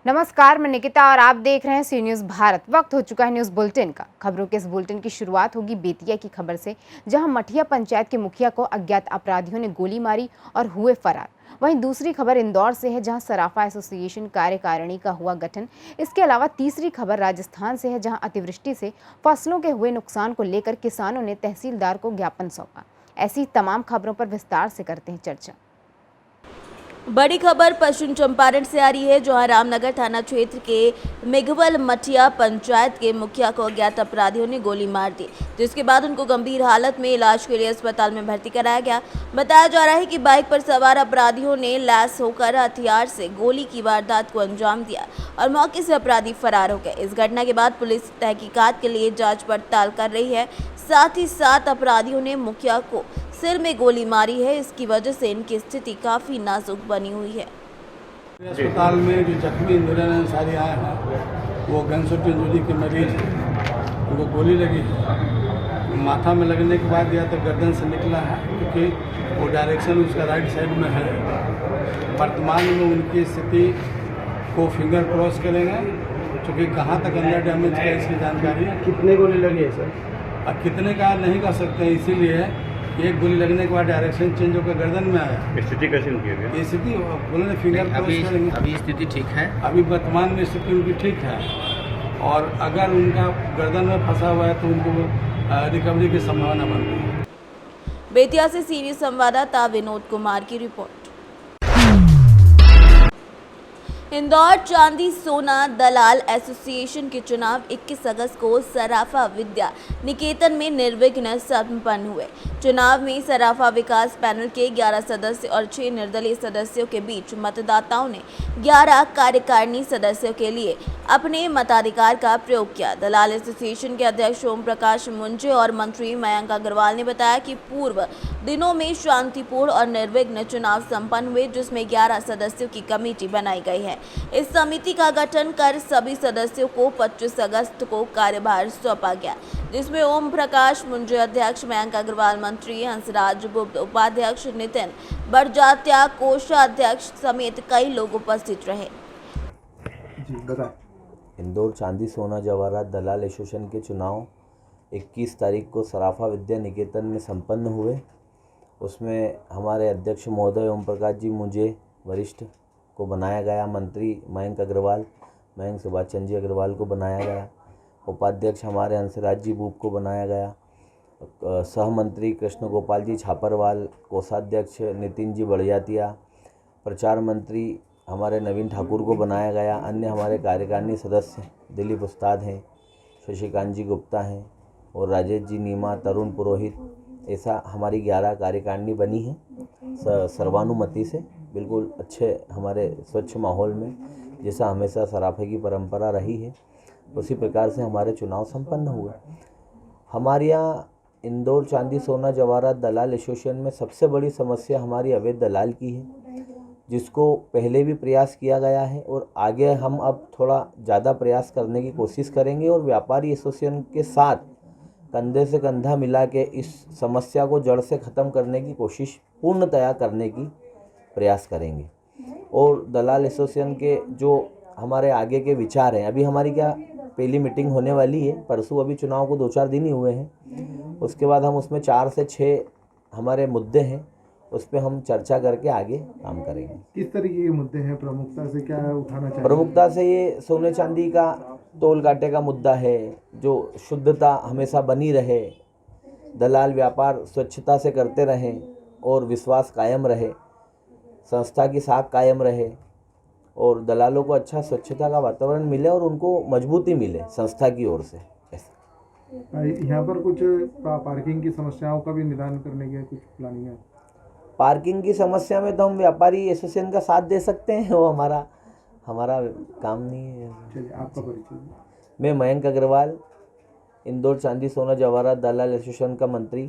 नमस्कार, मैं निकिता और आप देख रहे हैं सी न्यूज़ भारत। वक्त हो चुका है न्यूज़ बुलेटिन का। खबरों के इस बुलेटिन की शुरुआत होगी बेतिया की खबर से, जहां मठिया पंचायत के मुखिया को अज्ञात अपराधियों ने गोली मारी और हुए फरार। वहीं दूसरी खबर इंदौर से है, जहां सराफा एसोसिएशन कार्यकारिणी का हुआ गठन। इसके अलावा तीसरी खबर राजस्थान से है, जहां अतिवृष्टि से फसलों के हुए नुकसान को लेकर किसानों ने तहसीलदार को ज्ञापन सौंपा। ऐसी तमाम खबरों पर विस्तार से करते हैं चर्चा। बड़ी खबर पश्चिम चंपारण से आ रही है, जहां रामनगर थाना क्षेत्र के मेघवल मठिया पंचायत के मुखिया को अज्ञात अपराधियों ने गोली मार दी, जिसके बाद उनको गंभीर हालत में इलाज के लिए अस्पताल में भर्ती कराया गया। बताया जा रहा है कि बाइक पर सवार अपराधियों ने लैस होकर हथियार से गोली की वारदात को अंजाम दिया और मौके से अपराधी फरार हो गए। इस घटना के बाद पुलिस तहकीकात के लिए जाँच पड़ताल कर रही है। साथ ही साथ अपराधियों ने मुखिया को सिर में गोली मारी है। इसकी वजह से इनकी स्थिति काफ़ी नाजुक बनी हुई है। अस्पताल में जो जख्मी इंदिरा अंसारी आए हैं वो गनशॉट इंजरी के मरीज हैं। उनको गोली लगी है, माथा में लगने के बाद या तो गर्दन से निकला है, क्योंकि वो डायरेक्शन उसका राइट साइड में है। वर्तमान में उनकी स्थिति को फिंगर क्रॉस करेंगे, क्योंकि कहाँ तक अंदर डैमेज है इसकी जानकारी। कितने गोली लगी है सर? अब कितने का नहीं कर सकते, इसीलिए एक गोली लगने के बाद डायरेक्शन चेंज होकर गर्दन में आया। स्थिति कैसी उनकी है? स्थिति बोले फिंगर क्रॉस करेंगे। अभी स्थिति ठीक है। अभी वर्तमान में स्थिति उनकी ठीक है, और अगर उनका गर्दन में फंसा हुआ है तो उनको रिकवरी की संभावना बनती है। बेतिया से सीनियर संवाददाता विनोद कुमार की रिपोर्ट। इंदौर चांदी सोना दलाल एसोसिएशन के चुनाव 21 अगस्त को सराफा विद्या निकेतन में निर्विघ्न संपन्न हुए। चुनाव में सराफा विकास पैनल के 11 सदस्य और 6 निर्दलीय सदस्यों के बीच मतदाताओं ने 11 कार्यकारिणी सदस्यों के लिए अपने मताधिकार का प्रयोग किया। दलाल एसोसिएशन के अध्यक्ष ओम प्रकाश मुंजे और मंत्री मयंक अग्रवाल ने बताया कि पूर्व दिनों में शांतिपूर्ण और निर्विघ्न चुनाव संपन्न हुए, जिसमें 11 सदस्यों की कमेटी बनाई गई है। इस समिति का गठन कर सभी सदस्यों को 25 अगस्त को कार्यभार सौंपा गया, जिसमें ओम प्रकाश मुंजे अध्यक्ष, मयंक अग्रवाल मंत्री, हंसराज बुद्ध उपाध्यक्ष, नितिन बड़जात्या कोषाध्यक्ष समेत कई लोग उपस्थित रहे। इंदौर चांदी सोना जवाहरात दलाल एसोसिएशन के चुनाव 21 तारीख को सराफा विद्या निकेतन में संपन्न हुए। उसमें हमारे अध्यक्ष महोदय ओम प्रकाश जी मुझे वरिष्ठ को बनाया गया, मंत्री मयंक सुभाष चंद्र जी अग्रवाल को बनाया गया, उपाध्यक्ष हमारे हंसराज जी बूब को बनाया गया, सहमंत्री कृष्ण गोपाल जी छापरवाल, कोषाध्यक्ष नितिन जी बड़जातिया, प्रचार मंत्री हमारे नवीन ठाकुर को बनाया गया। अन्य हमारे कार्यकारिणी सदस्य दिलीप उस्ताद हैं, शशिकांत जी गुप्ता हैं और राजेश जी नीमा, तरुण पुरोहित। ऐसा हमारी 11 कार्यकारिणी बनी है सर्वानुमति से, बिल्कुल अच्छे हमारे स्वच्छ माहौल में, जैसा हमेशा सराफे की परंपरा रही है उसी प्रकार से हमारे चुनाव संपन्न हुए। हमारे यहाँ इंदौर चांदी सोना जवाहरात दलाल एसोसिएशन में सबसे बड़ी समस्या हमारी अवैध दलाल की है, जिसको पहले भी प्रयास किया गया है और आगे हम अब थोड़ा ज़्यादा प्रयास करने की कोशिश करेंगे और व्यापारी एसोसिएशन के साथ कंधे से कंधा मिला के इस समस्या को जड़ से ख़त्म करने की कोशिश पूर्णतया करने की प्रयास करेंगे। और दलाल एसोसिएशन के जो हमारे आगे के विचार हैं, अभी हमारी क्या पहली मीटिंग होने वाली है, परसों अभी चुनाव को 2-4 दिन ही हुए हैं। उसके बाद हम उसमें 4 से 6 हमारे मुद्दे हैं, उस पर हम चर्चा करके आगे काम करेंगे। किस तरीके के मुद्दे हैं? प्रमुखता से क्या उठाना चाहिए? प्रमुखता से ये सोने चांदी का तोल काटे का मुद्दा है, जो शुद्धता हमेशा बनी रहे, दलाल व्यापार स्वच्छता से करते रहें और विश्वास कायम रहे, संस्था की साख कायम रहे और दलालों को अच्छा स्वच्छता का वातावरण मिले और उनको मजबूती मिले संस्था की ओर से। यहाँ पर कुछ पार्किंग की समस्याओं का भी निदान करने के कुछ प्लानिंग है? पार्किंग की समस्या में तो हम व्यापारी एसोसिएशन का साथ दे सकते हैं, वो हमारा काम नहीं है। चलिए, आपका परिचय। मैं मयंक अग्रवाल, इंदौर चांदी सोना जवाहरात दलाल एसोसिएशन का मंत्री।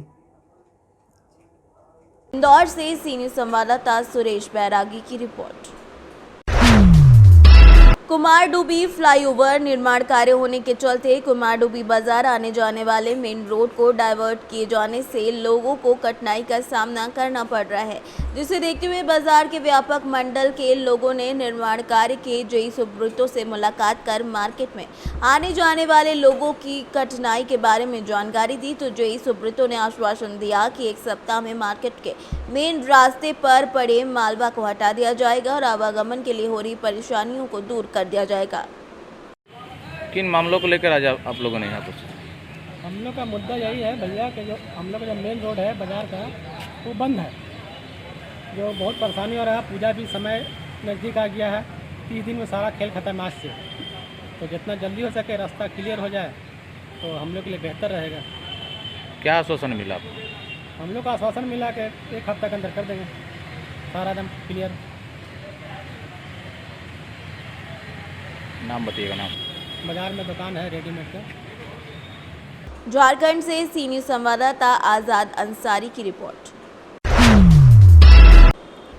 इंदौर से सीनियर संवाददाता सुरेश बैरागी की रिपोर्ट। कुमारडूबी फ्लाईओवर निर्माण कार्य होने के चलते कुमारडूबी बाजार आने जाने वाले मेन रोड को डाइवर्ट किए जाने से लोगों को कठिनाई का सामना करना पड़ रहा है, जिसे देखते हुए बाजार के व्यापक मंडल के लोगों ने निर्माण कार्य के जेई सुब्रतों से मुलाकात कर मार्केट में आने जाने वाले लोगों की कठिनाई के बारे में जानकारी दी। तो जेई सुब्रतों ने आश्वासन दिया कि एक सप्ताह में मार्केट के मेन रास्ते पर पड़े मालवा को हटा दिया जाएगा और आवागमन के लिए हो रही परेशानियों को दूर कर दिया जाएगा। किन मामलों को लेकर आज आप लोगों ने यहाँ पर? हम लोग का मुद्दा यही है भैया कि जो हम लोग का जो मेन रोड है बाज़ार का वो बंद है, जो बहुत परेशानी हो रहा है। पूजा भी समय नज़दीक आ गया है, 30 दिन में सारा खेल खत्म आज से। तो जितना जल्दी हो सके रास्ता क्लियर हो जाए तो हम लोग के लिए बेहतर रहेगा। क्या आश्वासन मिला आपको? हम लोग का आश्वासन मिला कि 1 हफ्ते के अंदर कर देंगे सारा एकदम क्लियर। नाम बताइएगा। नाम? बाज़ार में दुकान है रेडीमेड का। झारखंड से सी न्यूज़ संवाददाता आज़ाद अंसारी की रिपोर्ट।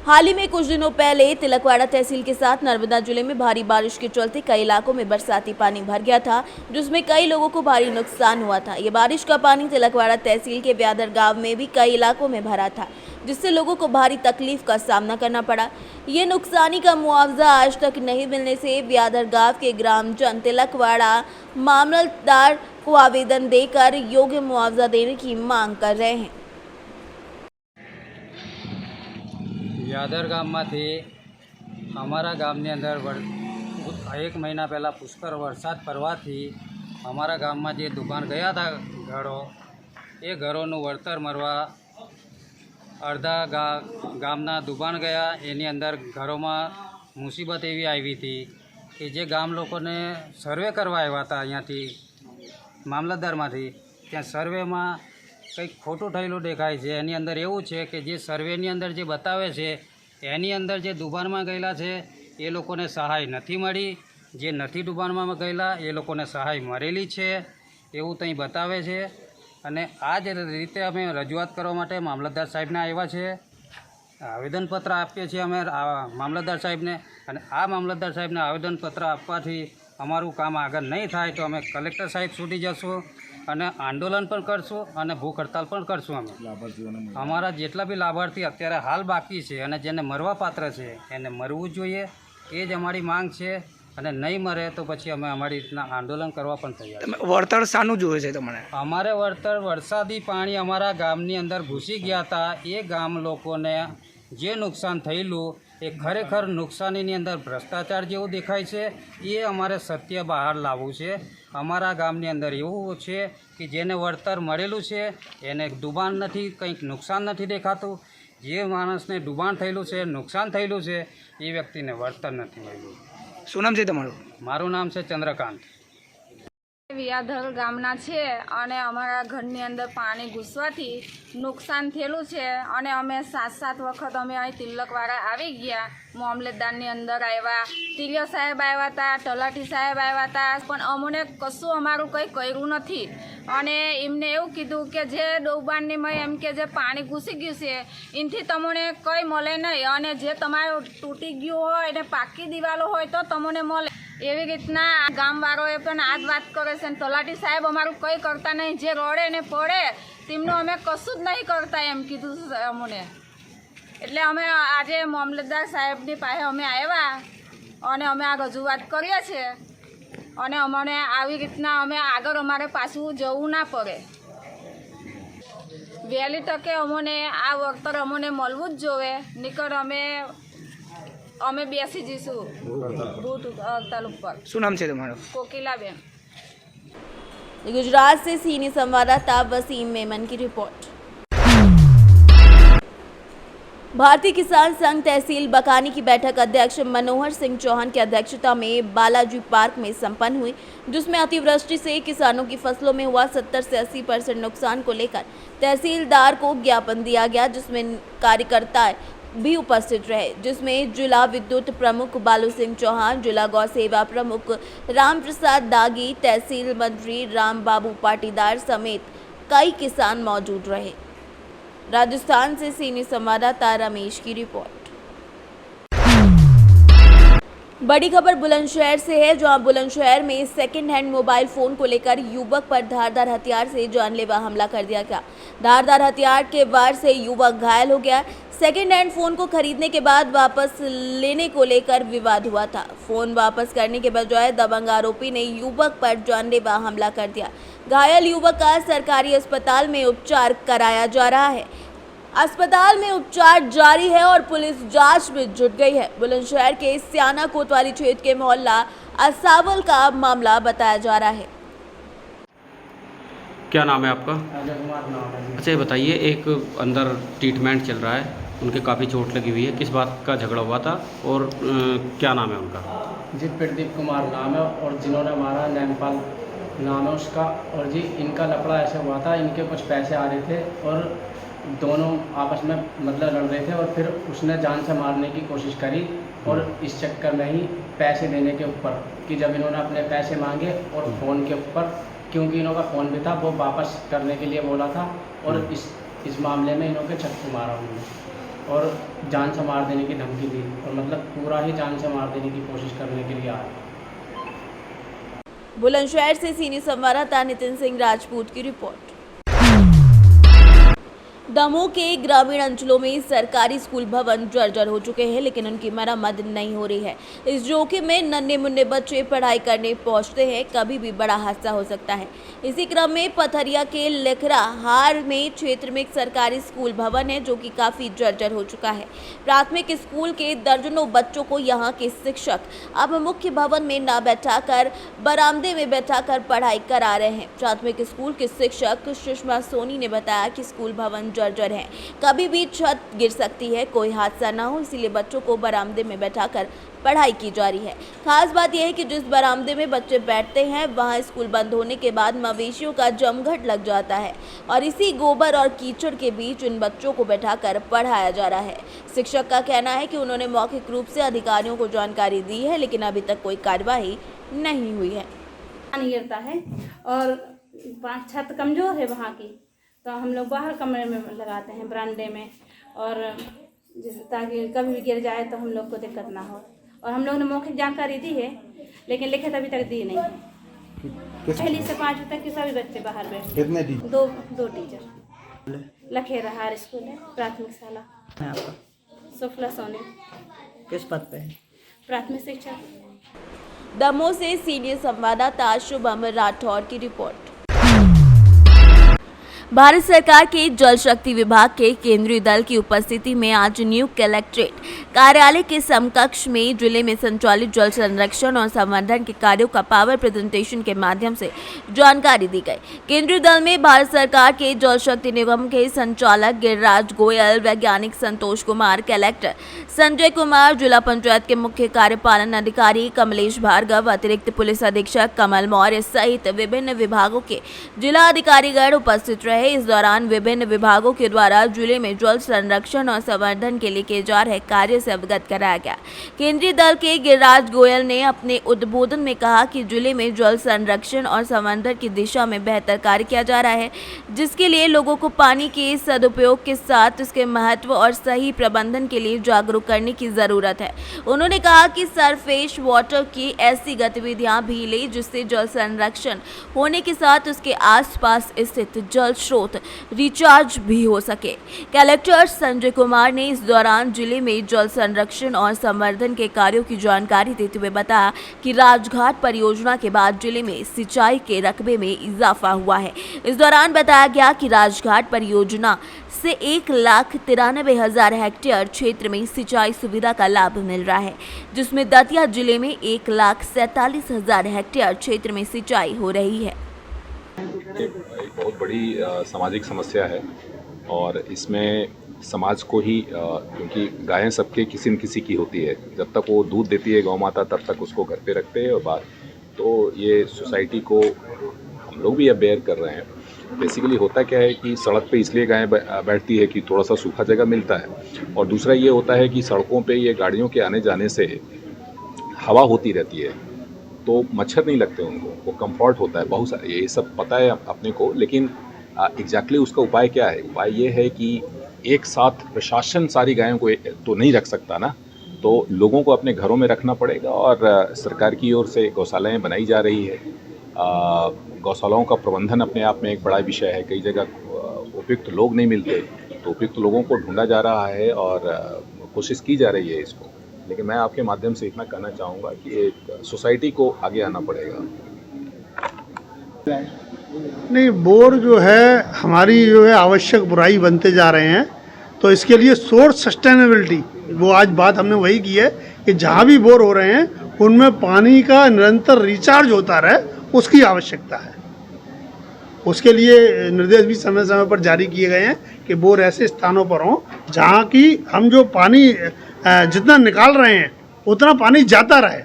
हाल ही में कुछ दिनों पहले तिलकवाड़ा तहसील के साथ नर्मदा जिले में भारी बारिश के चलते कई इलाकों में बरसाती पानी भर गया था, जिसमें कई लोगों को भारी नुकसान हुआ था। ये बारिश का पानी तिलकवाड़ा तहसील के व्याधर गांव में भी कई इलाकों में भरा था, जिससे लोगों को भारी तकलीफ का सामना करना पड़ा। ये नुकसानी का मुआवजा आज तक नहीं मिलने से व्याधर गांव के ग्रामजन तिलकवाड़ा मामलतदार को आवेदन देकर योग्य मुआवजा देने की मांग कर रहे हैं। વ્યાધર ગામમાંથી અમારા ગામની અંદર 1 મહિના પહેલાં પુષ્કળ વરસાદ પડવાથી અમારા ગામમાં જે દુકાન ગયા હતા ઘરો, એ ઘરોનું વળતર મળવા અડધા ગામના દુકાન ગયા, એની અંદર ઘરોમાં મુસીબત એવી આવી હતી કે જે ગામ લોકોને સર્વે કરવા આવ્યા હતા અહીંયાથી મામલતદારમાંથી, ત્યાં સર્વેમાં કંઈક ખોટું થયેલું દેખાય છે। એની અંદર એવું છે કે જે સર્વેની અંદર જે બતાવે છે એની અંદર જે દુકાનમાં ગયેલા છે એ લોકોને સહાય નથી મળી, જે નથી દુકાનમાં ગયેલા એ લોકોને સહાય મળેલી છે એવું ત્યાં બતાવે છે। અને આ જ રીતે અમે રજૂઆત કરવા માટે મામલતદાર સાહેબને આવ્યા છે, આવેદનપત્ર આપીએ છીએ અમે મામલતદાર સાહેબને। અને આ મામલતદાર સાહેબને આવેદનપત્ર આપવાથી અમારું કામ આગળ નહીં થાય તો અમે કલેક્ટર સાહેબ સુધી જશું અને આંદોલન પણ કરશું અને ભૂખ હડતાલ પણ કરશું। અમે અમારા જેટલા બી લાભાર્થી અત્યારે હાલ બાકી છે અને જેને મરવા પાત્ર છે એને મરવું જોઈએ, એ જ અમારી માંગ છે। અને નહીં મરે તો પછી અમે અમારી રીતના આંદોલન કરવા પણ તૈયાર છીએ। વળતર શાનું જોઈએ છે તમને? અમારે વળતર વરસાદી પાણી અમારા ગામની અંદર ઘૂસી ગયા હતા, એ ગામ લોકોને જે નુકસાન થયેલું એ ખરેખર નુકસાનીની અંદર ભ્રષ્ટાચાર જેવું દેખાય છે, એ અમારે સત્ય બહાર લાવવું છે। અમારા ગામની અંદર એવું છે કે જેને વળતર મળેલું છે એને ડૂબાણ નથી, કંઈક નુકસાન નથી દેખાતું। જે માણસને ડૂબાણ થયેલું છે, નુકસાન થયેલું છે, એ વ્યક્તિને વળતર નથી મળ્યું। શું નામ છે તમારું? મારું નામ છે ચંદ્રકાંત। વ્યાધર ગામના છે અને અમારા ઘરની અંદર પાણી ઘૂસવાથી નુકસાન થયેલું છે અને અમે 7 વખત અમે અહીં તિલકવાડા આવી ગયા, મામલતદારની અંદર આવ્યા, ટીડીઓ સાહેબ આવ્યા હતા, તલાટી સાહેબ આવ્યા હતા, પણ અમને કશું અમારું કંઈ કર્યું નથી। અને એમને એવું કીધું કે જે ડોબાણની મય એમ કે જે પાણી ઘૂસી ગયું છે એનાથી તમને કંઈ મળે નહીં, અને જે તમારું તૂટી ગયું હોય ને પાકી દિવાલો હોય તો તમને મળે। એવી રીતના ગામવાળાઓએ પણ આ જ વાત કરે છે। તલાટી સાહેબ અમારું કંઈ કરતા નહીં, જે રડે ને પડે તેમનું અમે કશું જ નહીં કરતા એમ કીધું અમને। એટલે અમે આજે મામલતદાર સાહેબની પાસે અમે આવ્યા અને અમે આ રજૂઆત કરીએ છીએ અને અમને આવી રીતના અમે આગળ અમારે પાછું જવું ના પડે। વહેલી તકે અમને આ વળતર અમને મળવું જ જોઈએ, નીકળ અમે બેસી જઈશું ભૂત હડતાલ ઉપર। શું નામ છે તમારું? કોકિલાબેન। गुजरात से सीनियर संवाददाता वसीम मेमन की रिपोर्ट। भारतीय किसान संघ तहसील बकानी की बैठक अध्यक्ष मनोहर सिंह चौहान की अध्यक्षता में बालाजी पार्क में संपन्न हुई, जिसमें अतिवृष्टि से किसानों की फसलों में हुआ 70 से 80% नुकसान को लेकर तहसीलदार को ज्ञापन दिया गया, जिसमें कार्यकर्ता भी उपस्थित रहे, जिसमें जिला विद्युत प्रमुख बालू सिंह चौहान, जिला गौ सेवा प्रमुख राम प्रसाद दागी, तहसील मंत्री राम बाबू पाटीदार समेत कई किसान मौजूद रहे। राजस्थान से सीनियर संवाददाता रमेश की रिपोर्ट। बड़ी खबर बुलंदशहर से है, जहां बुलंदशहर में सेकंड हैंड मोबाइल फोन को लेकर युवक पर धारदार हथियार से जानलेवा हमला कर दिया गया। धारदार हथियार के वार से युवक घायल हो गया। सेकंड हैंड फोन को खरीदने के बाद वापस लेने को लेकर विवाद हुआ था। फोन वापस करने के बजाय दबंग आरोपी ने युवक पर जानलेवा हमला कर दिया। घायल युवक का सरकारी अस्पताल में उपचार कराया जा रहा है। अस्पताल में उपचार जारी है और पुलिस जांच में जुट गई है। बुलंदशहर के सियाना कोतवाली क्षेत्र के मोहल्ला असावल का मामला बताया जा रहा है। क्या नाम है आपका? अजय कुमार नाम है। अच्छा, ये बताइए, एक अंदर ट्रीटमेंट चल रहा है, उनके काफ़ी चोट लगी हुई है, किस बात का झगड़ा हुआ था और क्या नाम है उनका? जी प्रदीप कुमार नाम है और जिन्होंने हमारा नैनपाल नाम है उसका। और जी इनका लफड़ा ऐसा हुआ था, इनके कुछ पैसे आ रहे थे और दोनों आपस में मतलब लड़ रहे थे और फिर उसने जान से मारने की कोशिश करी। और इस चक्कर में ही पैसे देने के ऊपर कि जब इन्होंने अपने पैसे मांगे और फ़ोन के ऊपर, क्योंकि इन्हों का फ़ोन भी था, वो वापस करने के लिए बोला था और इस मामले में इन्हों के चक्कू मारा उन्होंने और जान से मार देने की धमकी दी और मतलब पूरा ही जान से मार देने की कोशिश करने के लिए आए। बुलंदशहर से सीनियर संवाददाता नितिन सिंह राजपूत की रिपोर्ट। दमोह के ग्रामीण अंचलों में सरकारी स्कूल भवन जर्जर हो चुके हैं, लेकिन उनकी मरम्मत नहीं हो रही है। इस जोखिम में नन्हे मुन्ने बच्चे पढ़ाई करने पहुंचते हैं, कभी भी बड़ा हादसा हो सकता है। इसी क्रम में पथरिया के लेखरा हार में क्षेत्र में एक सरकारी स्कूल भवन है जो कि काफ़ी जर्जर हो चुका है। प्राथमिक स्कूल के दर्जनों बच्चों को यहाँ के शिक्षक अब मुख्य भवन में न बैठाकर बरामदे में बैठाकर पढ़ाई करा रहे हैं। प्राथमिक स्कूल के शिक्षक सुषमा सोनी ने बताया कि स्कूल भवन जर्जर है, कभी भी छत गिर सकती है, कोई हादसा ना हो, इसीलिए बच्चों को बरामदे में बैठाकर पढ़ाई की जा रही है। खास बात यह है कि जिस बरामदे में बच्चे बैठते हैं वहां स्कूल बंद होने के बाद मवेशियों का जमघट लग जाता है और इसी गोबर और कीचड़ के बीच इन बच्चों को बैठाकर पढ़ाया जा रहा है। शिक्षक का कहना है कि उन्होंने मौखिक रूप से अधिकारियों को जानकारी दी है, लेकिन अभी तक कोई कार्रवाई नहीं हुई है। पानी गिरता है और छत कमज़ोर है वहाँ की, तो हम लोग बाहर कमरे में लगाते हैं, बरामदे में, और ताकि कभी भी गिर जाए तो हम लोग को दिक्कत ना हो। और हम लोग ने मौखिक जानकारी दी है, लेकिन लिखित अभी तक दी नहीं है। पहली से 5वीं तक के सभी बच्चे बाहर बैठे। कितने टीचर? दो टीचर। लखेरा हार स्कूल है, प्राथमिक शाला। सुफला सोनी। किस पद पे है? प्राथमिक शिक्षक। दमोह से सीनियर संवाददाता शुभम राठौर की रिपोर्ट। भारत सरकार के जल शक्ति विभाग के केंद्रीय दल की उपस्थिति में आज नियुक्त कलेक्ट्रेट कार्यालय के समकक्ष में जिले में संचालित जल संरक्षण और संवर्धन के कार्यों का पावर प्रेजेंटेशन के माध्यम से जानकारी दी गई। केंद्रीय दल में भारत सरकार के जल शक्ति निगम के संचालक गिरिराज गोयल, वैज्ञानिक संतोष कुमार, कलेक्टर संजय कुमार, जिला पंचायत के मुख्य कार्यपालन अधिकारी कमलेश भार्गव, अतिरिक्त पुलिस अधीक्षक कमल मौर्य सहित विभिन्न विभागों के जिला अधिकारीगण उपस्थित रहे। इस दौरान विभिन्न विभागों के द्वारा जिले में जल संरक्षण और संवर्धन के लिए किए जा रहे कार्य से अवगत कराया गया। केंद्रीय दल के गिरिराज गोयल ने अपने उद्बोधन में कहा कि जिले में जल संरक्षण और संवर्धन की दिशा में बेहतर कार्य किया जा रहा है, जिसके लिए लोगों को पानी के सदुपयोग के साथ उसके महत्व और सही प्रबंधन के लिए जागरूक करने की जरूरत है। उन्होंने कहा कि सरफेस वाटर की ऐसी गतिविधियां भी ले जिससे जल संरक्षण होने के साथ उसके आसपास स्थित जल स्रोत रिचार्ज भी हो सके। कलेक्टर संजय कुमार ने इस दौरान जिले में जल संरक्षण और संवर्धन के कार्यों की जानकारी देते हुए बताया कि राजघाट परियोजना के बाद जिले में सिंचाई के रकबे में इजाफा हुआ है। इस दौरान बताया गया कि राजघाट परियोजना से 1,93,000 हेक्टेयर क्षेत्र में सिंचाई सुविधा का लाभ मिल रहा है, जिसमें दतिया जिले में 1,47,000 हेक्टेयर क्षेत्र में सिंचाई हो रही है। एक बहुत बड़ी सामाजिक समस्या है और इसमें समाज को ही क्योंकि गायें सबके किसी न किसी की होती है, जब तक वो दूध देती है गौ माता तब तक उसको घर पे रखते हैं और बाद तो ये सोसाइटी को हम लोग भी अब बेयर कर रहे हैं। बेसिकली होता क्या है कि सड़क पे इसलिए गायें बैठती है कि थोड़ा सा सूखा जगह मिलता है और दूसरा ये होता है कि सड़कों पे ये गाड़ियों के आने जाने से हवा होती रहती है तो मच्छर नहीं लगते उनको, वो कंफर्ट होता है। बहुत सारे ये सब पता है अपने को, लेकिन एग्जैक्टली उसका उपाय क्या है? उपाय ये है कि एक साथ प्रशासन सारी गायों को तो नहीं रख सकता ना, तो लोगों को अपने घरों में रखना पड़ेगा और सरकार की ओर से गौशालाएँ बनाई जा रही है। गौशालाओं का प्रबंधन अपने आप में एक बड़ा विषय है। कई जगह उपयुक्त लोग नहीं मिलते, तो उपयुक्त लोगों को ढूंढा जा रहा है और कोशिश की जा रही है इसको। लेकिन मैं आपके माध्यम से इतना कहना चाहूँगा कि एक सोसाइटी को आगे आना पड़ेगा। नहीं, बोर जो है हमारी जो है आवश्यक बुराई बनते जा रहे हैं, तो इसके लिए सोर्स सस्टेनेबिलिटी, वो आज बात हमने वही की है कि जहाँ भी बोर हो रहे हैं उनमें पानी का निरंतर रिचार्ज होता रहे, उसकी आवश्यकता है। उसके लिए निर्देश भी समय समय पर जारी किए गए हैं कि बोर ऐसे स्थानों पर हों जहाँ की हम जो पानी जितना निकाल रहे हैं उतना पानी जाता रहे।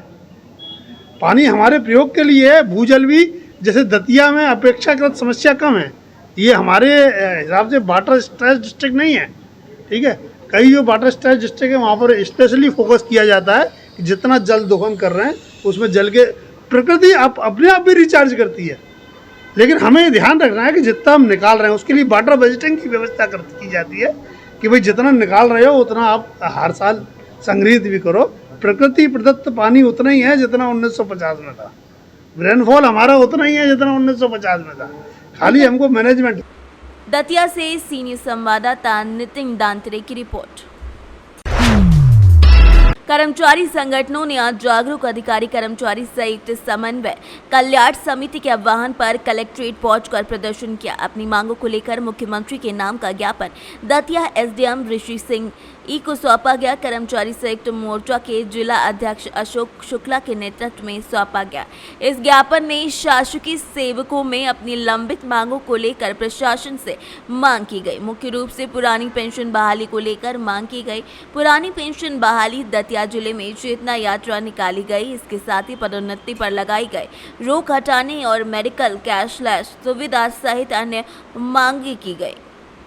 पानी हमारे प्रयोग के लिए है। भूजल भी जैसे दतिया में अपेक्षाकृत समस्या कम है, ये हमारे हिसाब से वाटर स्ट्रेस डिस्ट्रिक्ट नहीं है, ठीक है। कई जो वाटर स्ट्रेस डिस्ट्रिक्ट है वहाँ पर स्पेशली फोकस किया जाता है कि जितना जल दोहन कर रहे हैं उसमें जल के प्रकृति अपने आप भी रिचार्ज करती है। लेकिन हमें ध्यान रखना है कि जितना हम निकाल रहे हैं उसके लिए वाटर बजटिंग की व्यवस्था की जाती है कि भाई जितना निकाल रहे हो उतना आप हर साल संग्रहित भी करो। प्रकृति प्रदत्त पानी उतना ही है जितना 1950 में था। रेनफॉल हमारा उतना ही है जितना 1950 में था, खाली हमको मैनेजमेंट। दतिया से सीनियर संवाददाता नितिन दांतरे की रिपोर्ट। कर्मचारी संगठनों ने आज जागरूक अधिकारी कर्मचारी संयुक्त समन्वय कल्याण समिति के आह्वान पर कलेक्ट्रेट पहुंचकर प्रदर्शन किया। अपनी मांगों को लेकर मुख्यमंत्री के नाम का ज्ञापन दतिया एसडीएम ऋषि सिंह ई को सौंपा गया। कर्मचारी संयुक्त मोर्चा के जिला अध्यक्ष अशोक शुक्ला के नेतृत्व में सौंपा गया। इस ज्ञापन में शासकीय सेवकों में अपनी लंबित मांगों को लेकर प्रशासन से मांग की गई। मुख्य रूप से पुरानी पेंशन बहाली को लेकर मांग की गई। पुरानी पेंशन बहाली दतिया जिले में चेतना यात्रा निकाली गई। इसके साथ ही पदोन्नति पर लगाई गई रोक हटाने और मेडिकल कैशलेस सुविधा सहित अन्य मांगे की गई।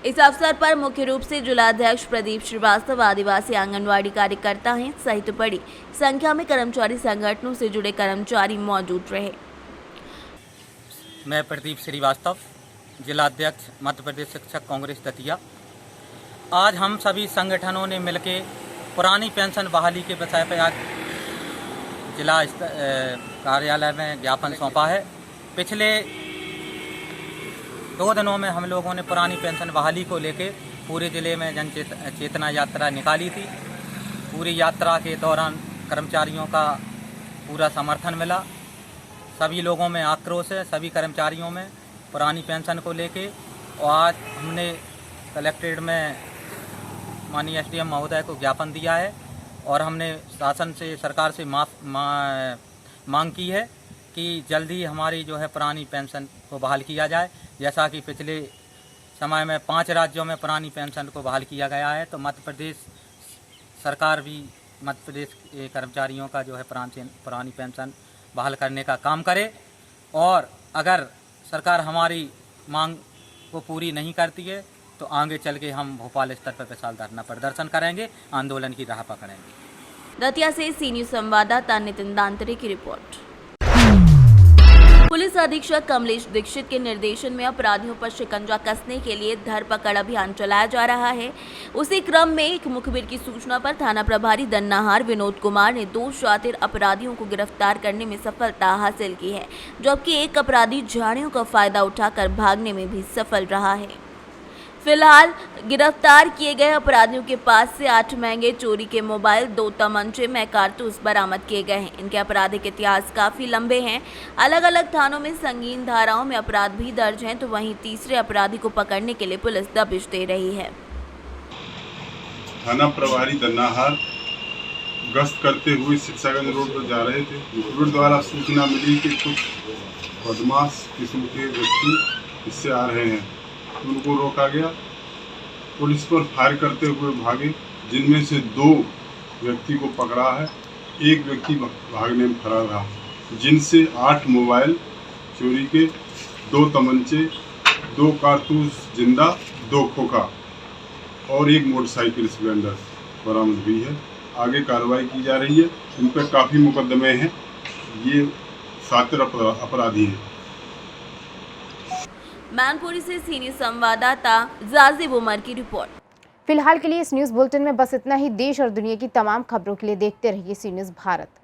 इस अवसर पर मुख्य रूप से जिलाध्यक्ष प्रदीप श्रीवास्तव, आदिवासी आंगनवाड़ी कार्यकर्ता हैं सहित बड़ी संख्या में कर्मचारी संगठनों से जुड़े कर्मचारी मौजूद रहे। मैं प्रदीप श्रीवास्तव, जिलाध्यक्ष मध्य प्रदेश शिक्षक कांग्रेस दतिया। आज हम सभी संगठनों ने मिलकर पुरानी पेंशन बहाली के विषय पर आज जिला कार्यालय में ज्ञापन सौंपा है। पिछले 2 दिनों में हम लोगों ने पुरानी पेंशन बहाली को लेकर पूरे ज़िले में चेतना यात्रा निकाली थी। पूरी यात्रा के दौरान कर्मचारियों का पूरा समर्थन मिला। सभी लोगों में आक्रोश है, सभी कर्मचारियों में पुरानी पेंशन को लेके। और आज हमने कलेक्ट्रेट में माननीय एसडीएम महोदय को ज्ञापन दिया है और हमने शासन से, सरकार से मांग की है कि जल्दी हमारी जो है पुरानी पेंशन को बहाल किया जाए। जैसा कि पिछले समय में 5 राज्यों में पुरानी पेंशन को बहाल किया गया है, तो मध्य प्रदेश सरकार भी मध्य प्रदेश के कर्मचारियों का जो है पुरानी पेंशन बहाल करने का काम करे। और अगर सरकार हमारी मांग को पूरी नहीं करती है तो आगे चल के हम भोपाल स्तर पर विशाल धरना प्रदर्शन करेंगे, आंदोलन की राह पकड़ेंगे। दतिया से सीनियर संवाददाता नितिन दांतरे की रिपोर्ट। पुलिस अधीक्षक कमलेश दीक्षित के निर्देशन में अपराधियों पर शिकंजा कसने के लिए धरपकड़ अभियान चलाया जा रहा है। उसी क्रम में एक मुखबिर की सूचना पर थाना प्रभारी दन्नाहार विनोद कुमार ने 2 शातिर अपराधियों को गिरफ्तार करने में सफलता हासिल की है, जबकि एक अपराधी झाड़ियों का फायदा उठाकर भागने में भी सफल रहा है। फिलहाल गिरफ्तार किए गए अपराधियों के पास से 8 महंगे चोरी के मोबाइल, 2 तमंचे में कारतूस बरामद किए गए हैं। इनके आपराधिक इतिहास काफी लंबे हैं। अलग अलग थानों में संगीन धाराओं में अपराध भी दर्ज हैं, तो वहीं तीसरे अपराधी को पकड़ने के लिए पुलिस दबिश दे रही है। थाना प्रभारी दन्नाहार गश्त करते हुए शिक्षागंज रोड पर जा रहे थे। मुखबिर द्वारा सूचना मिली कि कुछ बदमाश किस्म के व्यक्ति इससे आ रहे हैं, उनको रोका गया। पुलिस पर फायर करते हुए भागे, जिनमें से 2 व्यक्ति को पकड़ा है, एक व्यक्ति भागने में फरार रहा, जिनसे 8 मोबाइल चोरी के, 2 तमंचे, 2 कारतूस जिंदा, 2 खोखा और 1 मोटरसाइकिल स्प्लेंडर बरामद हुई है। आगे कार्रवाई की जा रही है। इन पर काफ़ी मुकदमे हैं। ये शातिर अपराधी हैं। मैनपुरी से सीनियर संवाददाता जाजिब उमर की रिपोर्ट। फिलहाल के लिए इस न्यूज़ बुलेटिन में बस इतना ही। देश और दुनिया की तमाम खबरों के लिए देखते रहिए सी न्यूज़ भारत।